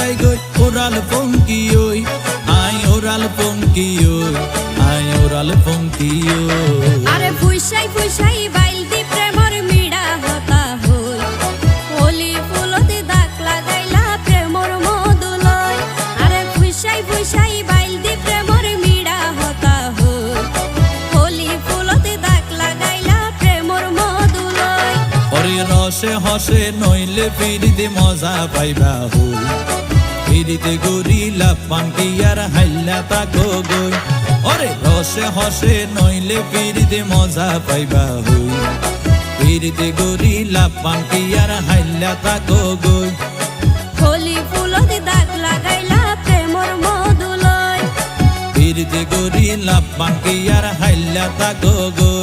যায় গই ওরাল পঙ্কি ওই আই ওরাল পঙ্কি ওই আই ওরাল পঙ্কি ওই আরে ফুইসাই ফুইসাই বাইল দি প্রেমর মিড়া হতা হই হোলি ফুলতে দাগ লাগাইলা প্রেমর মধুলয় আরে ফুইসাই ফুইসাই বাইল দি প্রেমর মিড়া হতা হই হোলি ফুলতে দাগ লাগাইলা প্রেমর মধুলয় ওরে রসে হসে নইলে ফিরিতে মজা পাইবা হই ফিরিতে গরিলা পান্টি আর হাইলা তাকো গই ওরে রসে হসে নইলে ফিরিতে মজা পাইবা হই ফিরিতে গরিলা পান্টি আর হাইলা তাকো গই হোলি ফুলতে দাগ লাগাইলা প্রেমর মধুলয় ফিরিতে গরিলা পান্টি আর হাইলা তাকো গই